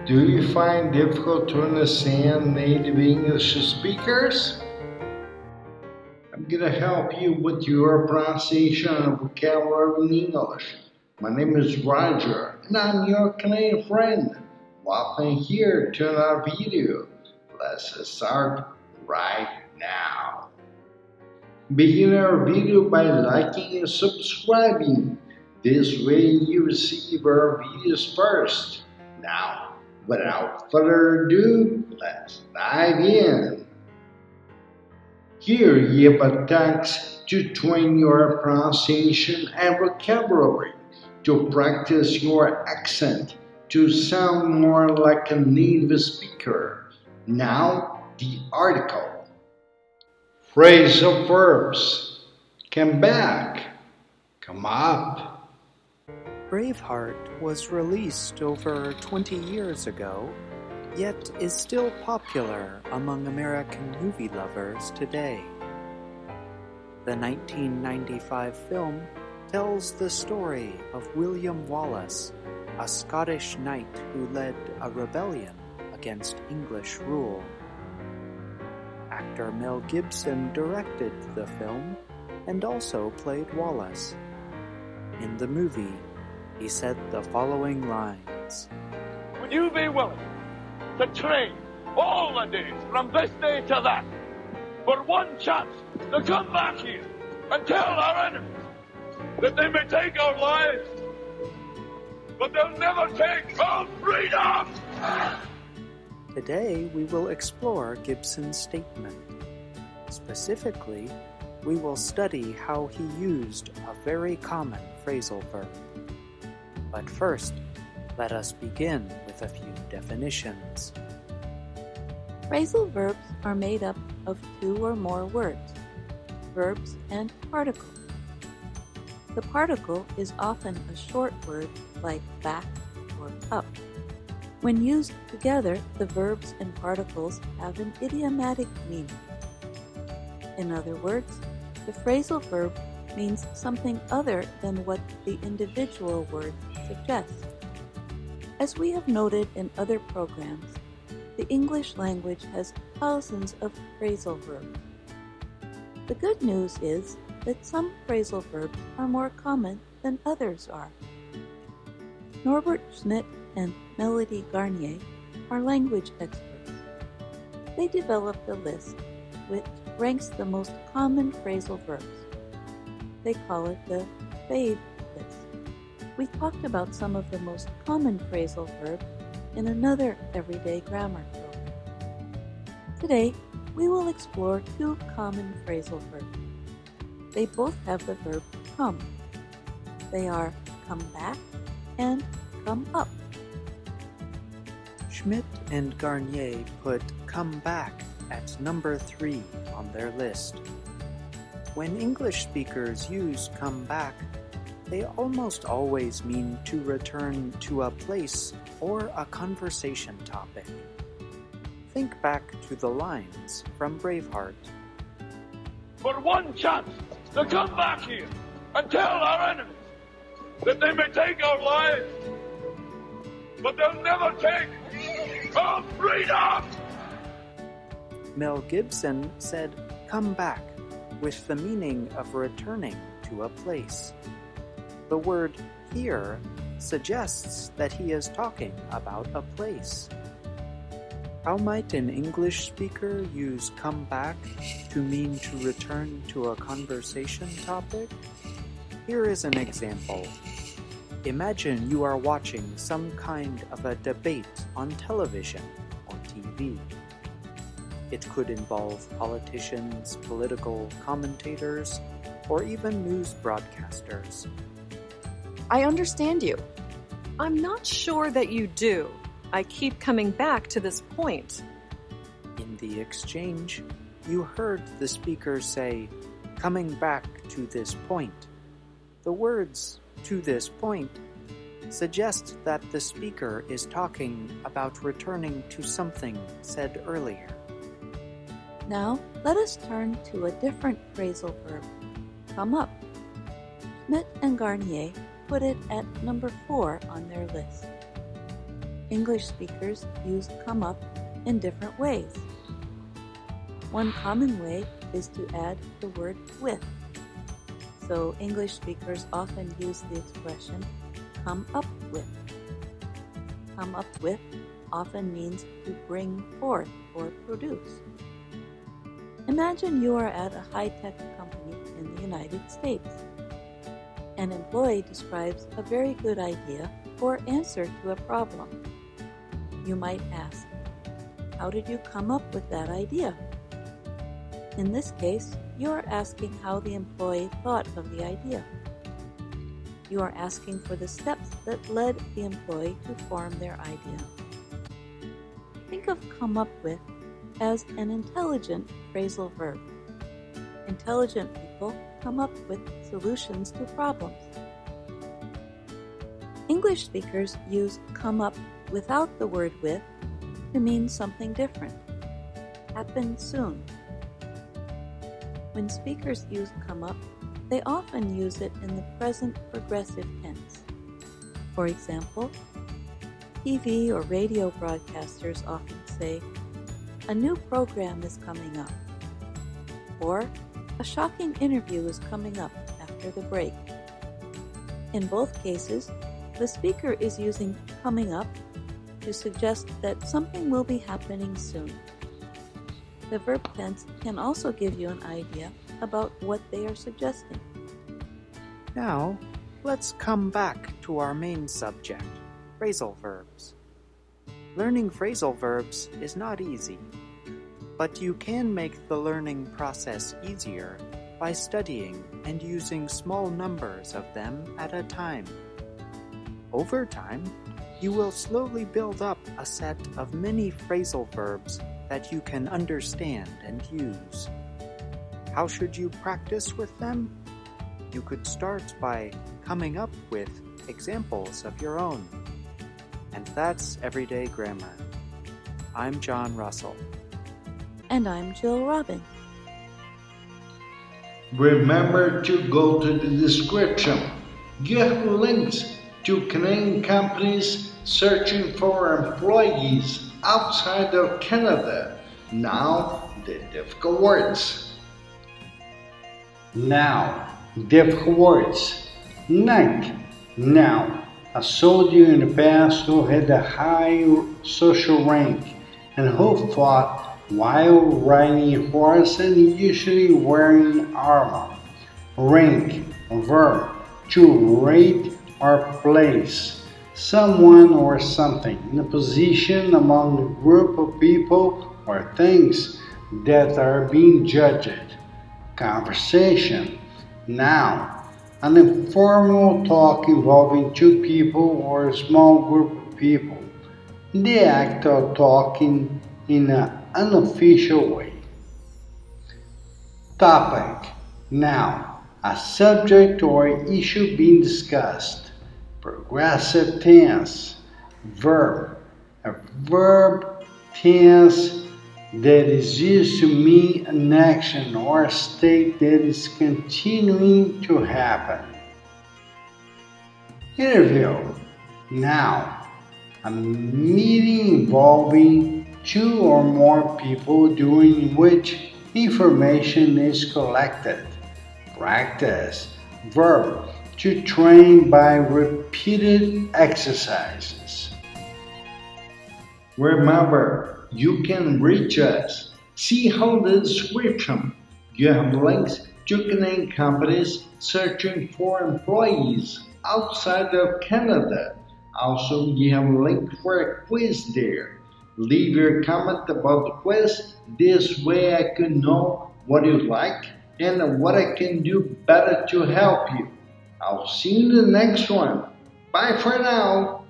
Do you find it difficult to understand native English speakers? I'm gonna help you with your pronunciation and vocabulary in English. My name is Roger, and I'm your Canadian friend. Welcome here to another video. Let's start right now. Begin our video by liking and subscribing. This way you receive our videos first. Now, without further ado, let's dive in. Here you have a text to train your pronunciation and vocabulary, to practice your accent, to sound more like a native speaker. Now, the article. Phrasal verbs. Come back. Come up. Braveheart was released over 20 years ago, yet is still popular among American movie lovers today. The 1995 film tells the story of William Wallace, a Scottish knight who led a rebellion against English rule. Actor Mel Gibson directed the film and also played Wallace. In the movie, he said the following lines. Would you be willing to trade all the days from this day to that for one chance to come back here and tell our enemies that they may take our lives, but they'll never take our freedom? Today, we will explore Gibson's statement. Specifically, we will study how he used a very common phrasal verb. But first, let us begin with a few definitions. Phrasal verbs are made up of two or more words, verbs and particles. The particle is often a short word like back or up. When used together, the verbs and particles have an idiomatic meaning. In other words, the phrasal verb means something other than what the individual word suggests. As we have noted in other programs, the English language has thousands of phrasal verbs. The good news is that some phrasal verbs are more common than others are. Norbert Schmidt and Melody Garnier are language experts. They developed a list which ranks the most common phrasal verbs. They call it the FAVE list. We talked about some of the most common phrasal verbs in another everyday grammar program. Today, we will explore two common phrasal verbs. They both have the verb come. They are come back and come up. Schmidt and Garnier put come back at number 3 on their list. When English speakers use come back, they almost always mean to return to a place or a conversation topic. Think back to the lines from Braveheart. For one chance to come back here and tell our enemies that they may take our lives, but they'll never take our freedom! Mel Gibson said come back with the meaning of returning to a place. The word here suggests that he is talking about a place. How might an English speaker use come back to mean to return to a conversation topic? Here is an example. Imagine you are watching some kind of a debate on television or TV. It could involve politicians, political commentators, or even news broadcasters. I understand you. I'm not sure that you do. I keep coming back to this point. In the exchange, you heard the speaker say, coming back to this point. The words, to this point, suggest that the speaker is talking about returning to something said earlier. Now, let us turn to a different phrasal verb, come up. Schmidt and Garnier put it at number 4 on their list. English speakers use come up in different ways. One common way is to add the word with. So English speakers often use the expression come up with. Come up with often means to bring forth or produce. Imagine you are at a high-tech company in the United States. An employee describes a very good idea or answer to a problem. You might ask, how did you come up with that idea? In this case, you are asking how the employee thought of the idea. You are asking for the steps that led the employee to form their idea. Think of come up with as an intelligent phrasal verb. Intelligent people come up with solutions to problems. English speakers use come up without the word with to mean something different. Happen soon. When speakers use come up, they often use it in the present progressive tense. For example, TV or radio broadcasters often say, a new program is coming up, or a shocking interview is coming up after the break. In both cases, the speaker is using coming up to suggest that something will be happening soon. The verb tense can also give you an idea about what they are suggesting. Now, let's come back to our main subject, phrasal verbs. Learning phrasal verbs is not easy, but you can make the learning process easier by studying and using small numbers of them at a time. Over time, you will slowly build up a set of many phrasal verbs that you can understand and use. How should you practice with them? You could start by coming up with examples of your own. And that's Everyday Grammar. I'm John Russell. And I'm Jill Robin. Remember to go to the description. You have links to Canadian companies searching for employees outside of Canada. Now, the difficult words. Now, difficult words. Like, now. A soldier in the past who had a high social rank and who fought while riding a horse and usually wearing armor. Rank, verb, to rate or place someone or something in a position among a group of people or things that are being judged. Conversation, noun. An informal talk involving two people or a small group of people. The act of talking in an unofficial way. Topic, noun. A subject or issue being discussed. Progressive tense. Verb. A verb tense that is used to mean an action or a state that is continuing to happen. Interview, noun. A meeting involving two or more people during which information is collected. Practice, verb, to train by repeated exercises. Remember, you can reach us. See how the description. You have links to Canadian companies searching for employees outside of Canada. Also, you have a link for a quiz there. Leave your comment about the quiz. This way I can know what you like and what I can do better to help you. I'll see you in the next one. Bye for now.